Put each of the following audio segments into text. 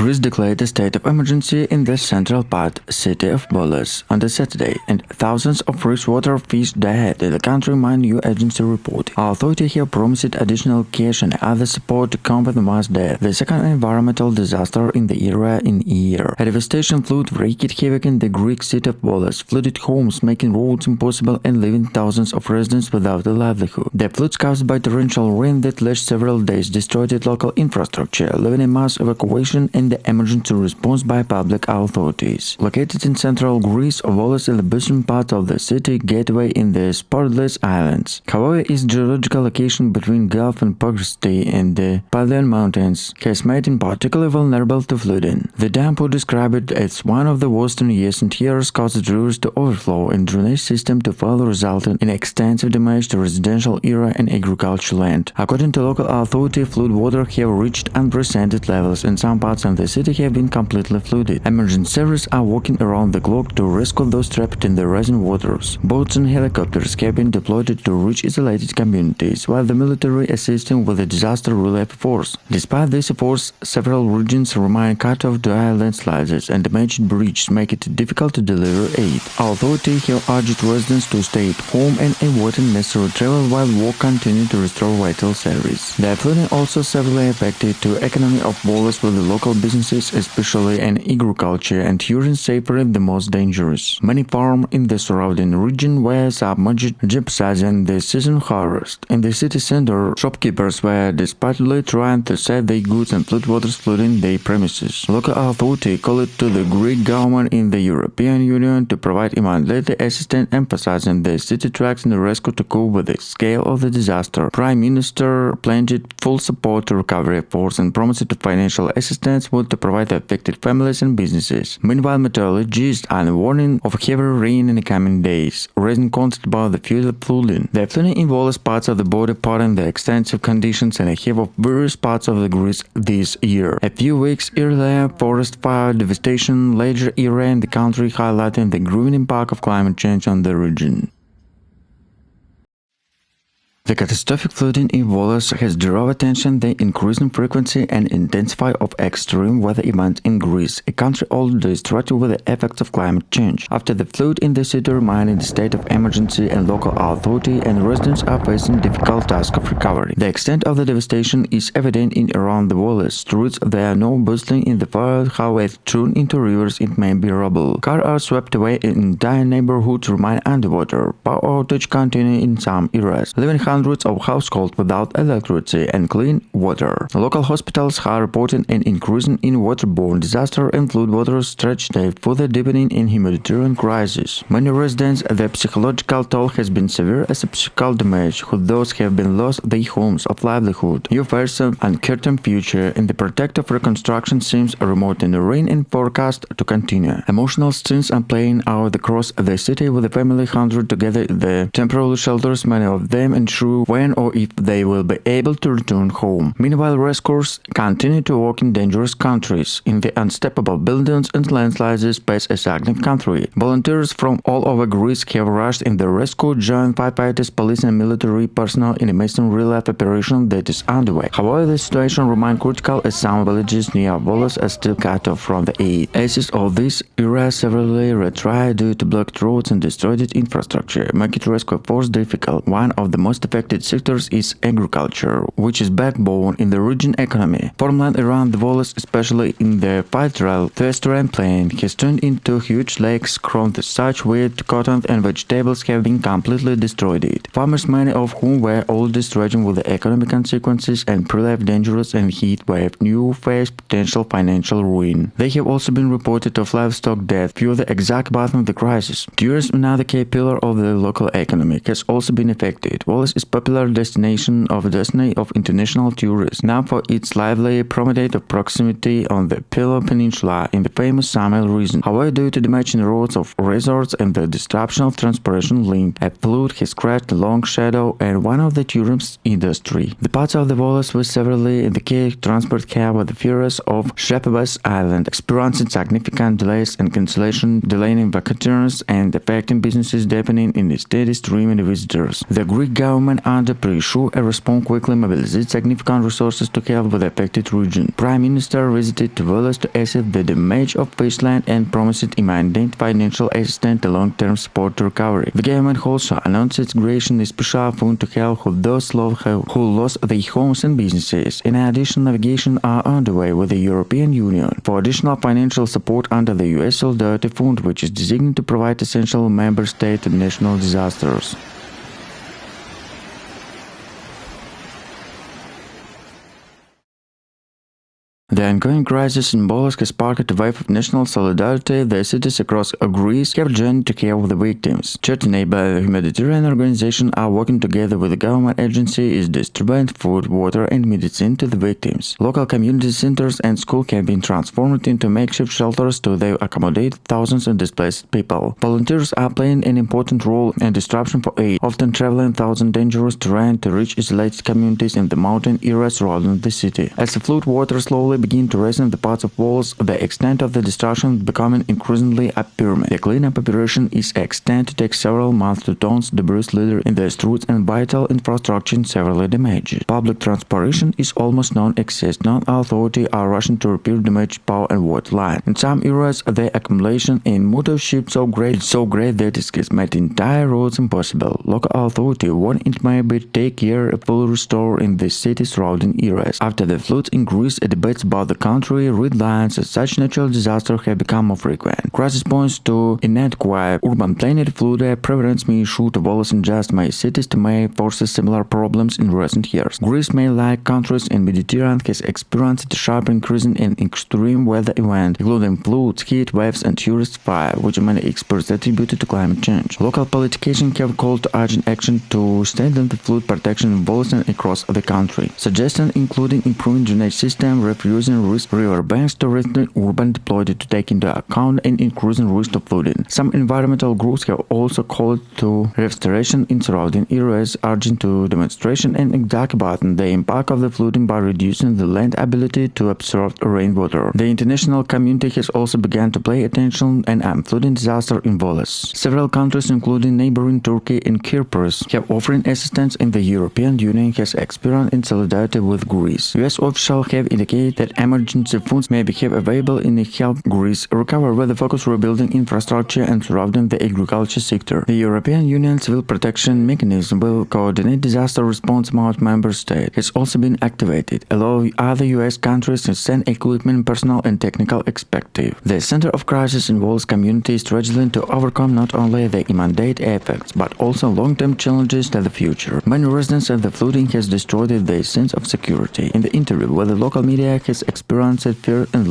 Greece declared a state of emergency in the central part city of Volos on the Saturday, and thousands of freshwater fish died, the country new agency reported. Authorities have promised additional cash and other support to combat mass death, the second environmental disaster in the area in a year. A devastating flood wreaked havoc in the Greek city of Volos, flooded homes, making roads impossible and leaving thousands of residents without a livelihood. The floods caused by torrential rain that lasted several days destroyed local infrastructure, leaving a mass evacuation and the emergency response by public authorities. Located in central Greece, Volos is the bustling part of the city gateway in the Sporades Islands. However, its geological location between Gulf of Pagaseti and the Pelion Mountains has made it particularly vulnerable to flooding. The downpour, described as one of the worst in recent years, caused rivers to overflow and drainage system to fail, resulting in extensive damage to residential area and agricultural land. According to local authorities, flood water have reached unprecedented levels, and some parts of the city have been completely flooded. Emergency services are working around the clock to rescue those trapped in the rising waters. Boats and helicopters have been deployed to reach isolated communities, while the military assisting with the disaster relief force. Despite these efforts, several regions remain cut off due landslides and damaged bridges make it difficult to deliver aid. Authorities have urged residents to stay at home and avoid unnecessary travel while work continues to restore vital service. The flooding also severely affected the economy of Volos, with the local businesses, especially in agriculture and tourism, suffering the most dangerous. Many farms in the surrounding region were submerged, jeopardizing the season harvest. In the city center, shopkeepers were desperately trying to sell their goods and floodwaters flooding their premises. Local authorities called to the Greek government in the European Union to provide immediate assistance, emphasizing the city tracks in the rescue to cope with the scale of the disaster. Prime Minister pledged full support to recovery efforts and promised financial assistance would to provide affected families and businesses. Meanwhile, meteorologists are warning of heavy rain in the coming days, raising concerns about the future flooding. The flooding involves parts of the border part and the extensive conditions and a heave of various parts of the Greece this year. A few weeks earlier, forest fire devastation larger area in the country, highlighting the growing impact of climate change on the region. The catastrophic flooding in Volos has drawn attention to the increasing frequency and intensity of extreme weather events in Greece, a country already struggled with the effects of climate change. After the flood in the city remained in the state of emergency, and local authority and residents are facing difficult task of recovery. The extent of the devastation is evident in around the Volos streets. There are no bustling in the fire, however, thrown into rivers it may be rubble. Cars are swept away and entire neighborhoods remain underwater. Power outage continue in some areas, leaving hundreds of households without electricity and clean water. Local hospitals are reporting an increase in waterborne disaster and floodwaters stretched further deepening in humanitarian crisis. Many residents, the psychological toll has been severe as physical damage, who those have been lost their homes of livelihood. New fears of uncertain future and the protective reconstruction seems remote in the rain and forecast to continue. Emotional scenes are playing out across the city, with the family hunted together the temporary shelters, many of them unsure when or if they will be able to return home. Meanwhile, rescuers continue to work in dangerous countries. In the unstoppable buildings and landslides space a stagnant country. Volunteers from all over Greece have rushed in the rescue, joined firefighters, police and military personnel in a massive relief operation that is underway. However, the situation remains critical as some villages near Volos are still cut off from the aid. Access of these areas severely retried due to blocked roads and destroyed infrastructure, making rescue efforts difficult. One of the most affected sectors is agriculture, which is backbone in the region economy. Farmland around the Volos, especially in the fertile Thestarian plain, has turned into huge lakes grown with such wheat, cotton and vegetables have been completely destroyed. Farmers, many of whom were already struggling with the economic consequences and pre-life dangerous and heat wave, new face potential financial ruin. They have also been reported of livestock death, fuel the exact bottom of the crisis. Tourism, another key pillar of the local economy, has also been affected. Volos is popular destination of international tourists, known for its lively promenade of proximity on the Pelion Peninsula in the famous summer region. However, due to damaging roads of resorts and the disruption of transportation link, a flood has cast a long shadow and one of the tourism industry. The parts of the Volos were severely in the key transport hub with the fears of Sporades Islands, experiencing significant delays and cancellation, delaying vacations and affecting businesses depending in the steady stream of visitors. The Greek government remain under pressure and respond quickly, mobilized significant resources to help with the affected region. Prime Minister visited Volos to assess the damage of fishland and promised immediate financial assistance and long-term support to recovery. The government also announced its creation of a special fund to help those who lost their homes and businesses. In addition, negotiations are underway with the European Union for additional financial support under the U.S. Solidarity Fund, which is designed to provide essential member state to national disasters. The ongoing crisis in Volos has sparked a wave of national solidarity. The cities across Greece have joined to care for the victims. 30 neighbor humanitarian organizations are working together with the government agencies distributing food, water, and medicine to the victims. Local community centers and schools have been transformed into makeshift shelters to accommodate thousands of displaced people. Volunteers are playing an important role in disruption for aid, often traveling thousands dangerous terrain to reach isolated communities in the mountain areas surrounding the city. As the flood water slowly begin to rise in the parts of Volos, the extent of the destruction is becoming increasingly apparent. The cleanup operation is extended to take several months to tons debris litter in the streets and vital infrastructure severely damaged. Public transportation is almost non-existent. Non-authorities are rushing to repair damaged power and water line. In some areas, the accumulation in motor ships so great that it has made entire roads impossible. Local authorities warn it may be take care of full restore in the city's surrounding areas. After the floods increased, debates about the country red lines as such natural disasters have become more frequent. Crisis points to inadequate urban planning, flood prevalence may issue to Volos and just my cities to may force similar problems in recent years. Greece, may like countries in Mediterranean, has experienced a sharp increase in extreme weather events, including floods, heat waves, and tourist fire, which many experts attributed to climate change. Local politicians have called to urgent action to strengthen the flood protection in Volos and across the country, suggesting including improving drainage system, refusing river banks to urban deployed to take into account an increasing risk of flooding. Some environmental groups have also called to restoration in surrounding areas, urging to demonstration and exacerbating the impact of the flooding by reducing the land ability to absorb rainwater. The international community has also begun to pay attention and flooding disaster in Volos. Several countries, including neighboring Turkey and Cyprus, have offering assistance, and the European Union has experienced in solidarity with Greece. US officials have indicated that emergency funds may become available in help Greece recover, with the focus rebuilding infrastructure and surrounding the agriculture sector. The European Union Civil Protection Mechanism will coordinate disaster response among member states. Has also been activated, allowing other US countries to send equipment, personnel, and technical expertise. The center of crisis involves communities struggling to overcome not only the immediate effects but also long-term challenges to the future. Many residents of the flooding has destroyed their sense of security. In the interview with the local media has experienced fear in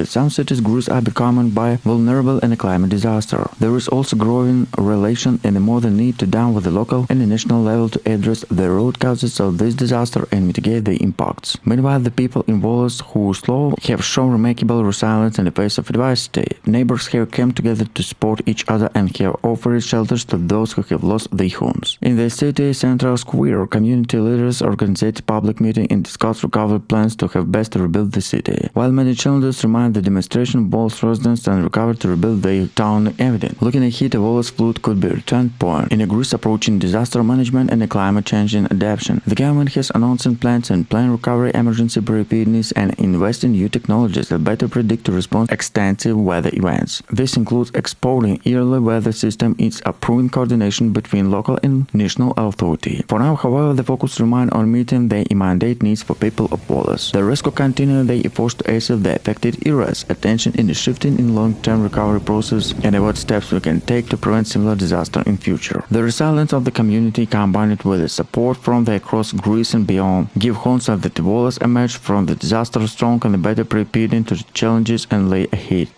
some cities groups are becoming vulnerable in a climate disaster. There is also growing relation and a more than need to down with the local and the national level to address the root causes of this disaster and mitigate the impacts. Meanwhile, the people in Volos who have shown remarkable resilience in the face of adversity. Neighbors have come together to support each other and have offered shelters to those who have lost their homes. In the city central square, community leaders organized public meeting and discussed recovery plans to have best rebuild the city. While many challenges remind the demonstration of Volos residents and recover to rebuild their town evident. Looking ahead, a Volos flood could be a turning point in a Greece approaching disaster management and a climate change and adaptation. The government has announced plans and plan recovery, emergency preparedness, and invest in new technologies that better predict to respond to extensive weather events. This includes exporting early weather system, its approving coordination between local and national authority. For now, however, the focus remains on meeting the immediate needs for people of Volos. The rescue continue their efforts to assess the affected areas, attention in the shifting in long-term recovery process, and what steps we can take to prevent similar disaster in future. The resilience of the community, combined with the support from the across Greece and beyond, give hope that the Volos emerge from the disaster strong and better prepared to the challenges and lay ahead.